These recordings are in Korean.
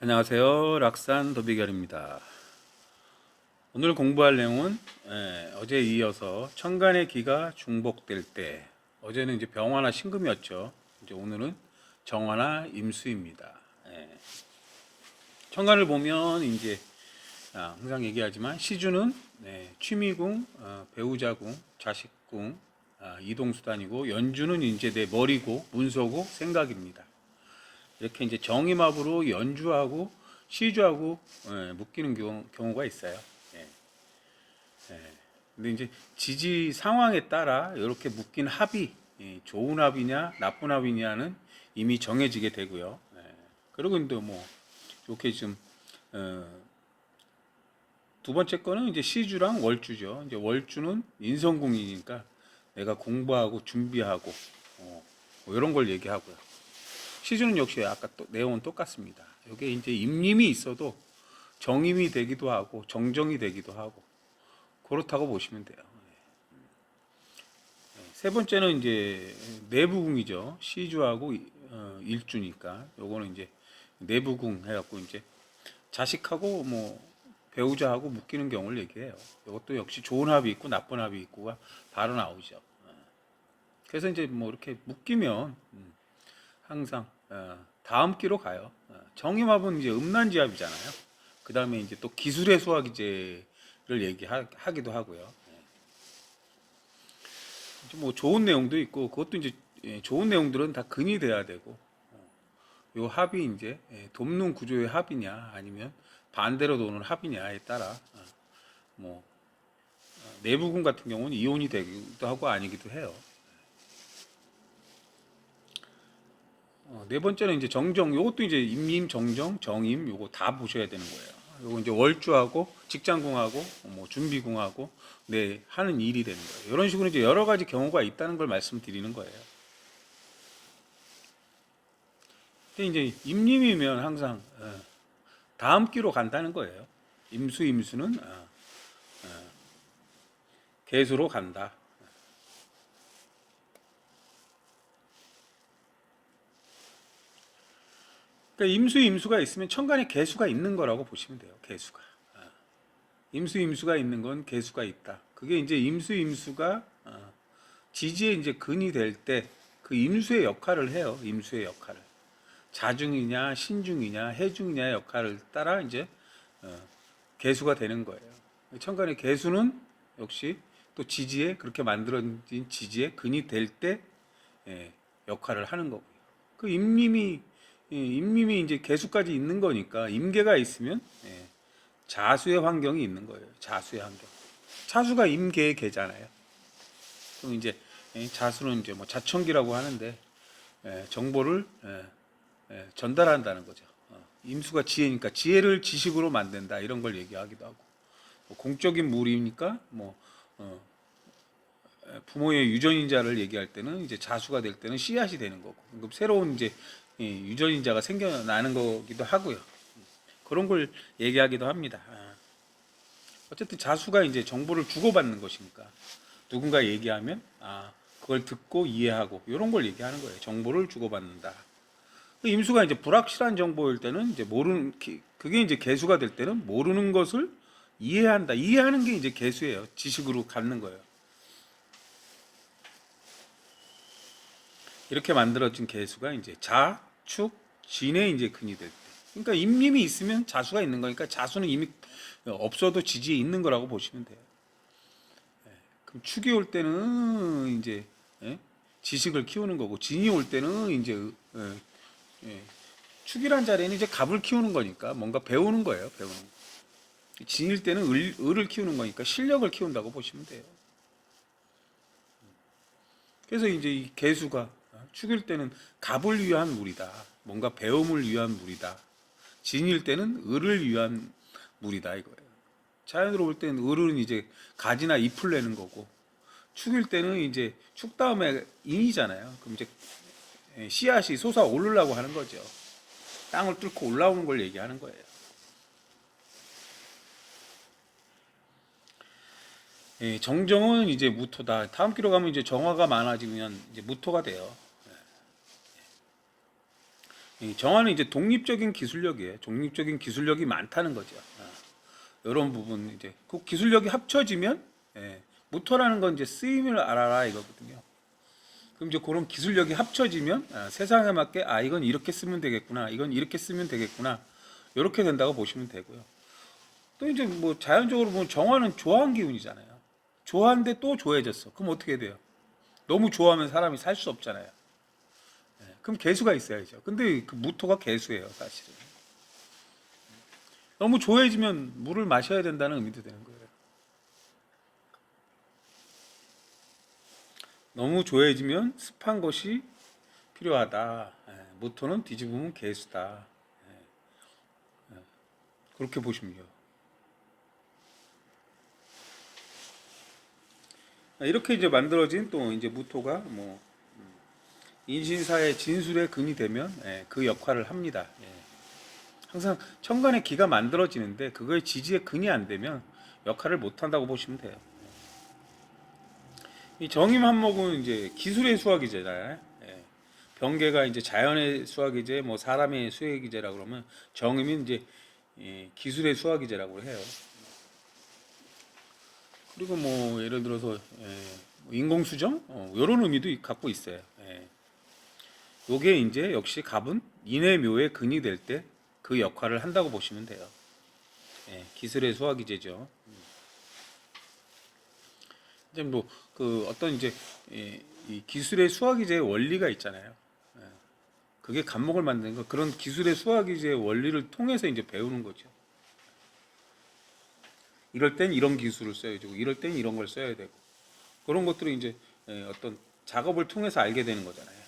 안녕하세요. 락산 도비결입니다. 오늘 공부할 내용은 어제에 이어서 천간의 기가 중복될 때, 어제는 이제 병화나 신금이었죠. 이제 오늘은 정화나 임수입니다. 천간을 보면 이제 항상 얘기하지만 시주는 취미궁, 배우자궁, 자식궁, 이동수단이고, 연주는 이제 내 머리고 문서고 생각입니다. 이렇게 이제 정임합으로 연주하고 시주하고 묶이는 경우가 있어요. 예. 예. 근데 이제 지지 상황에 따라 이렇게 묶인 합이 좋은 합이냐 나쁜 합이냐는 이미 정해지게 되고요. 그리고 근데 뭐 이렇게 좀 두 번째 거는 이제 시주랑 월주죠. 이제 월주는 인성궁이니까 내가 공부하고 준비하고 뭐 이런 걸 얘기하고요. 시주는 역시 아까 또 내용은 똑같습니다. 이게 이제 임림이 있어도 정임이 되기도 하고 정정이 되기도 하고 그렇다고 보시면 돼요. 세 번째는 이제 내부궁이죠. 시주하고 일주니까 요거는 이제 내부궁 해갖고 이제 자식하고 뭐 배우자하고 묶이는 경우를 얘기해요. 이것도 역시 좋은 합이 있고 나쁜 합이 있고가 바로 나오죠. 그래서 이제 뭐 이렇게 묶이면 항상 다음 기로 가요. 정임합은 이제 음란지합이잖아요. 그 다음에 이제 또 기술의 수화기제를 얘기하기도 하고요. 뭐 좋은 내용도 있고 그것도 이제 좋은 내용들은 다 근이 돼야 되고 요 합이 이제 돕는 구조의 합이냐 아니면 반대로 도는 합이냐에 따라 뭐 내부군 같은 경우는 이혼이 되기도 하고 아니기도 해요. 네 번째는 이제 정정, 요것도 이제 임임, 정정, 정임, 요거 다 보셔야 되는 거예요. 요거 이제 월주하고 직장궁하고 뭐 준비궁하고 하는 일이 되는 거예요. 이런 식으로 이제 여러 가지 경우가 있다는 걸 말씀드리는 거예요. 근데 이제 임림이면 항상 다음 기로 간다는 거예요. 임수는 계수로 간다. 그러니까 임수가 있으면 천간에 계수가 있는 거라고 보시면 돼요. 계수가. 임수가 있는 건 계수가 있다. 그게 이제 임수가 지지에 이제 근이 될 때 그 임수의 역할을 해요. 임수의 역할을. 자중이냐, 신중이냐, 해중이냐의 역할을 따라 이제 계수가 되는 거예요. 천간의 계수는 역시 또 지지에 그렇게 만들어진 지지에 근이 될 때 역할을 하는 거고요. 그 임림이 이제 계수까지 있는 거니까 임계가 있으면 자수의 환경이 있는 거예요. 자수의 환경. 자수가 임계의 계잖아요. 그럼 이제 자수는 이제 뭐 자청기라고 하는데 정보를 전달한다는 거죠. 임수가 지혜니까 지혜를 지식으로 만든다 이런 걸 얘기하기도 하고 뭐 공적인 물이니까 뭐 부모의 유전인자를 얘기할 때는 이제 자수가 될 때는 씨앗이 되는 거고 새로운 이제 유전인자가 생겨나는 거기도 하고요. 그런 걸 얘기하기도 합니다. 어쨌든 자수가 이제 정보를 주고받는 것이니까 누군가 얘기하면 그걸 듣고 이해하고 이런 걸 얘기하는 거예요. 정보를 주고받는다. 임수가 이제 불확실한 정보일 때는 이제 그게 이제 개수가 될 때는 모르는 것을 이해한다. 이해하는 게 이제 개수예요. 지식으로 갖는 거예요. 이렇게 만들어진 개수가 이제 자, 축, 진의 이제 근이 될 때. 그러니까 임림이 있으면 자수가 있는 거니까 자수는 이미 없어도 지지에 있는 거라고 보시면 돼요. 그럼 축이 올 때는 이제 지식을 키우는 거고 진이 올 때는 이제 축이란 자리에는 이제 갑을 키우는 거니까 뭔가 배우는 거예요. 배우는 거. 진일 때는 을을 키우는 거니까 실력을 키운다고 보시면 돼요. 그래서 이제 이 개수가 축일 때는 갑을 위한 물이다. 뭔가 배움을 위한 물이다. 진일 때는 을을 위한 물이다 이거예요. 자연으로 볼 때는 을은 이제 가지나 잎을 내는 거고 축일 때는 이제 축 다음에 인이잖아요. 그럼 이제 씨앗이 솟아 오르려고 하는 거죠. 땅을 뚫고 올라오는 걸 얘기하는 거예요. 정정은 이제 무토다. 다음 기로 가면 이제 정화가 많아지면 이제 무토가 돼요. 이 정화는 이제 독립적인 기술력이에요. 독립적인 기술력이 많다는 거죠. 이런 부분 이제 그 기술력이 합쳐지면 무토라는 건 이제 쓰임을 알아라 이거거든요. 그럼 이제 그런 기술력이 합쳐지면 세상에 맞게 이건 이렇게 쓰면 되겠구나, 이건 이렇게 쓰면 되겠구나, 이렇게 된다고 보시면 되고요. 또 이제 뭐 자연적으로 보면 정화는 조화한 기운이잖아요. 조화한데 또 조해졌어. 그럼 어떻게 돼요? 너무 좋아하면 사람이 살 수 없잖아요. 그럼 개수가 있어야죠. 근데 그 무토가 개수예요, 사실은. 너무 조해지면 물을 마셔야 된다는 의미도 되는 거예요. 너무 조해지면 습한 것이 필요하다. 무토는 뒤집으면 개수다. 그렇게 보시면 돼요. 이렇게 이제 만들어진 또 이제 무토가 뭐 인신사의 진술의 근이 되면 그 역할을 합니다. 항상 천간의 기가 만들어지는데 그거의 지지의 근이 안 되면 역할을 못 한다고 보시면 돼요. 이 정임 한목은 이제 기술의 수학이잖아요. 병계가 이제 자연의 수학이제, 뭐 사람의 수학이제라 그러면 정임이 이제 기술의 수학이제라고 해요. 그리고 뭐 예를 들어서 뭐 인공수정 이런 의미도 갖고 있어요. 요게 이제 역시 갑은 인의 묘의 근이 될 때 그 역할을 한다고 보시면 돼요. 기술의 수학이제죠. 이제 뭐 그 어떤 이제 이 기술의 수학이제의 원리가 있잖아요. 그게 갑목을 만드는 거, 그런 기술의 수학이제의 원리를 통해서 이제 배우는 거죠. 이럴 땐 이런 기술을 써야 되고, 이럴 땐 이런 걸 써야 되고, 그런 것들을 이제 어떤 작업을 통해서 알게 되는 거잖아요.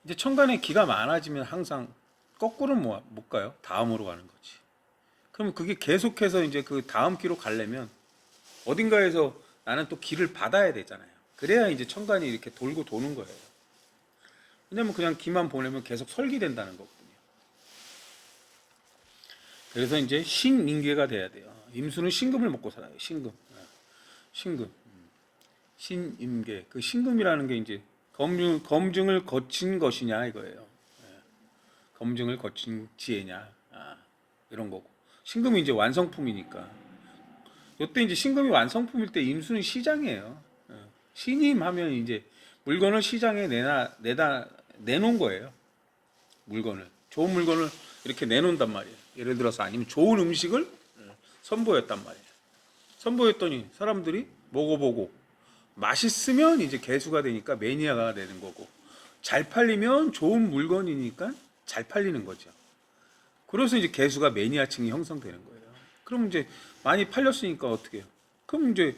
이제 천간에 기가 많아지면 항상 거꾸로 못 가요. 다음으로 가는 거지. 그럼 그게 계속해서 이제 그 다음 기로 가려면 어딘가에서 나는 또 기를 받아야 되잖아요. 그래야 이제 천간이 이렇게 돌고 도는 거예요. 왜냐면 그냥 기만 보내면 계속 설기된다는 거거든요. 그래서 이제 신임계가 돼야 돼요. 임수는 신금을 먹고 살아요. 신금. 신금. 신임계. 그 신금이라는 게 이제 검증을 거친 것이냐 이거예요. 검증을 거친 지혜냐. 이런 거고. 신금이 이제 완성품이니까. 요때 이제 신금이 완성품일 때 임수는 시장이에요. 신임하면 이제 물건을 시장에 내놓은 거예요. 물건을. 좋은 물건을 이렇게 내놓는단 말이에요. 예를 들어서 아니면 좋은 음식을 선보였단 말이에요. 선보였더니 사람들이 먹어보고 맛있으면 이제 개수가 되니까 매니아가 되는 거고, 잘 팔리면 좋은 물건이니까 잘 팔리는 거죠. 그래서 이제 개수가 매니아층이 형성되는 거예요. 그럼 이제 많이 팔렸으니까 어떻게 해요? 그럼 이제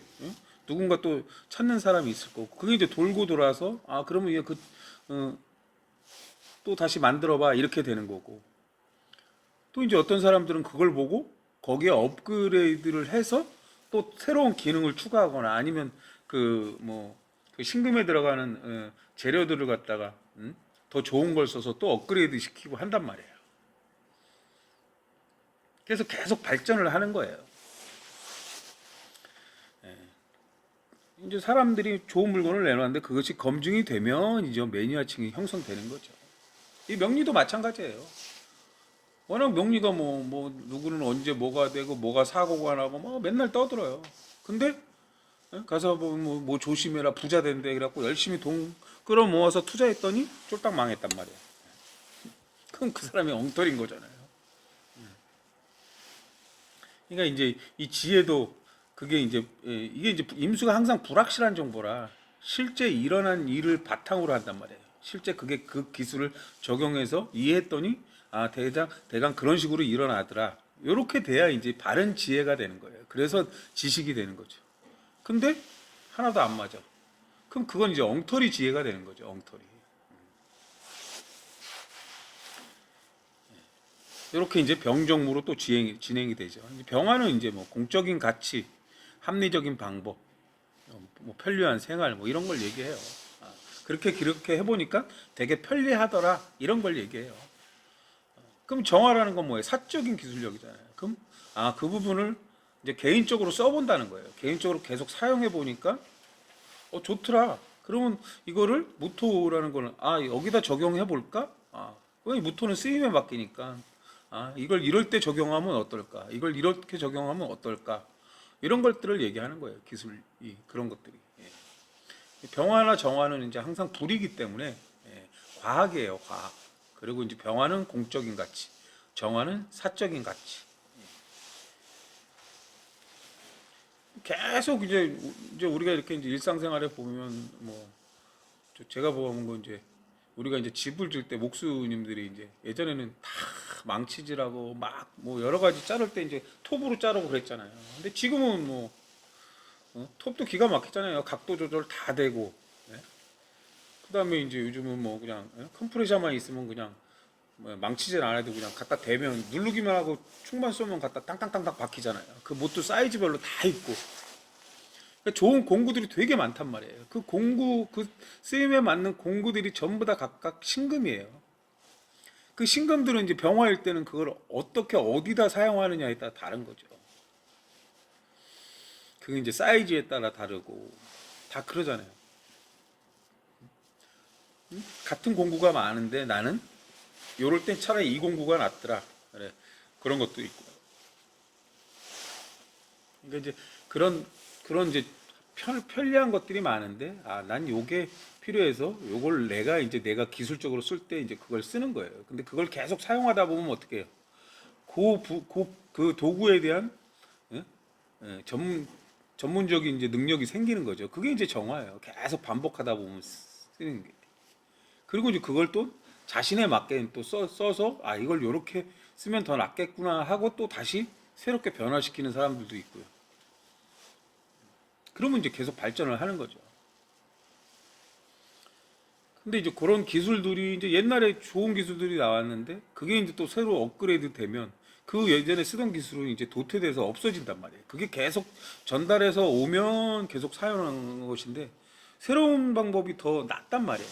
누군가 또 찾는 사람이 있을 거고, 그게 이제 돌고 돌아서 그러면 이게 또 다시 만들어봐 이렇게 되는 거고, 또 이제 어떤 사람들은 그걸 보고 거기에 업그레이드를 해서 또 새로운 기능을 추가하거나 아니면 그 신금에 들어가는 재료들을 갖다가 더 좋은 걸 써서 또 업그레이드 시키고 한단 말이에요. 그래서 계속 발전을 하는 거예요. 이제 사람들이 좋은 물건을 내놓았는데 그것이 검증이 되면 이제 매니아층이 형성되는 거죠. 이 명리도 마찬가지예요. 워낙 명리가 뭐 누구는 언제 뭐가 되고 뭐가 사고가 나고 뭐 맨날 떠들어요. 근데 가서 뭐 조심해라 부자 된대 그래갖고 열심히 돈 끌어모아서 투자했더니 쫄딱 망했단 말이야. 그럼 그 사람이 엉터리인 거잖아요. 그러니까 이제 이 지혜도 그게 이제 이게 이제 임수가 항상 불확실한 정보라 실제 일어난 일을 바탕으로 한단 말이에요. 실제 그게 그 기술을 적용해서 이해했더니 대강 그런 식으로 일어나더라. 이렇게 돼야 이제 바른 지혜가 되는 거예요. 그래서 지식이 되는 거죠. 근데 하나도 안 맞아. 그럼 그건 이제 엉터리 지혜가 되는 거죠. 엉터리. 이렇게 이제 병정무로 또 진행이 되죠. 병화는 이제 뭐 공적인 가치, 합리적인 방법, 뭐 편리한 생활 뭐 이런 걸 얘기해요. 그렇게 해보니까 되게 편리하더라 이런 걸 얘기해요. 그럼 정화라는 건 뭐예요? 사적인 기술력이잖아요. 그럼 그 부분을 이제 개인적으로 써본다는 거예요. 개인적으로 계속 사용해 보니까 좋더라. 그러면 이거를 무토라는 거는 여기다 적용해 볼까? 왜 무토는 쓰임에 맡기니까 이걸 이럴 때 적용하면 어떨까? 이걸 이렇게 적용하면 어떨까? 이런 것들을 얘기하는 거예요. 기술이 그런 것들이. 병화나 정화는 이제 항상 불이기 때문에 과학이에요, 과학. 그리고 이제 병화는 공적인 가치, 정화는 사적인 가치. 계속 이제 우리가 이렇게 이제 일상생활에 보면 뭐 제가 보는 거 이제 우리가 이제 집을 질 때 목수님들이 이제 예전에는 다 망치질하고 막 뭐 여러 가지 자를 때 이제 톱으로 자르고 그랬잖아요. 근데 지금은 뭐 톱도 기가 막히잖아요. 각도 조절 다 되고. 그다음에 이제 요즘은 뭐 그냥 컴프레셔만 있으면 그냥 뭐 망치질 안 해도 그냥 갖다 대면 누르기만 하고 충만 쏘면 갖다 땅땅땅땅 박히잖아요. 그 뭣도 사이즈별로 다 있고. 그러니까 좋은 공구들이 되게 많단 말이에요. 그 공구, 그 쓰임에 맞는 공구들이 전부 다 각각 신금이에요. 그 신금들은 이제 병화일 때는 그걸 어떻게 어디다 사용하느냐에 따라 다른 거죠. 그게 이제 사이즈에 따라 다르고 다 그러잖아요. 같은 공구가 많은데 나는 요럴 땐 차라리 이 공구가 낫더라. 그래. 그런 것도 있고. 그러니까 이제 그런 이제 편리한 것들이 많은데 난 요게 필요해서 요걸 내가 기술적으로 쓸 때 이제 그걸 쓰는 거예요. 근데 그걸 계속 사용하다 보면 어떻게 해요? 그 도구에 대한 예? 전문적인 이제 능력이 생기는 거죠. 그게 이제 정화예요. 계속 반복하다 보면 쓰는 게. 그리고 이제 그걸 또 자신에 맞게 또 써서 이걸 요렇게 쓰면 더 낫겠구나 하고 또 다시 새롭게 변화시키는 사람들도 있고요. 그러면 이제 계속 발전을 하는 거죠. 근데 이제 그런 기술들이 이제 옛날에 좋은 기술들이 나왔는데 그게 이제 또 새로 업그레이드 되면 그 예전에 쓰던 기술은 이제 도태돼서 없어진단 말이에요. 그게 계속 전달해서 오면 계속 사용하는 것인데 새로운 방법이 더 낫단 말이에요.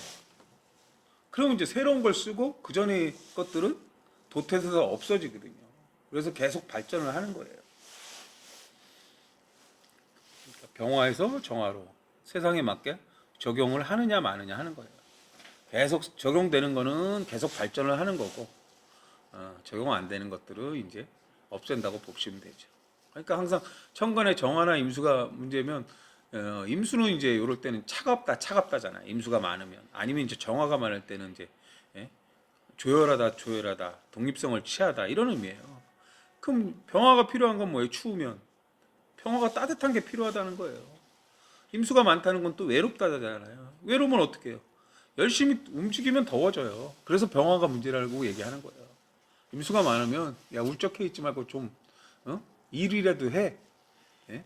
그러면 이제 새로운 걸 쓰고 그 전에 것들은 도태돼서 없어지거든요. 그래서 계속 발전을 하는 거예요. 그러니까 병화에서 정화로 세상에 맞게 적용을 하느냐 마느냐 하는 거예요. 계속 적용되는 거는 계속 발전을 하는 거고 적용 안 되는 것들을 이제 없앤다고 보시면 되죠. 그러니까 항상 천간에 정화나 임수가 문제면 임수는 이제 이럴 때는 차갑다잖아요. 임수가 많으면 아니면 이제 정화가 많을 때는 이제 예? 조열하다, 독립성을 취하다 이런 의미예요. 그럼 병화가 필요한 건 뭐예요? 추우면 평화가 따뜻한 게 필요하다는 거예요. 임수가 많다는 건 또 외롭다잖아요. 외로우면 어떻게 해요? 열심히 움직이면 더워져요. 그래서 병화가 문제라고 얘기하는 거예요. 임수가 많으면 울적해 있지 말고 좀 일이라도 해. 예?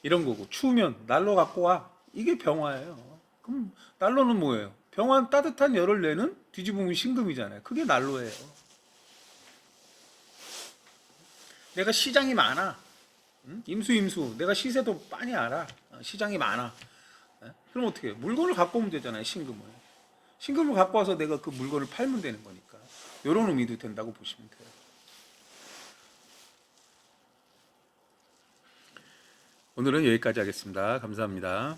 이런 거고 추우면 난로 갖고 와. 이게 병화예요. 그럼 난로는 뭐예요? 병화는 따뜻한 열을 내는 뒤집으면 신금이잖아요. 그게 난로예요. 내가 시장이 많아. 임수 내가 시세도 많이 알아. 시장이 많아. 그럼 어떻게 해요? 물건을 갖고 오면 되잖아요. 신금을 갖고 와서 내가 그 물건을 팔면 되는 거니까 이런 의미도 된다고 보시면 돼요. 오늘은 여기까지 하겠습니다. 감사합니다.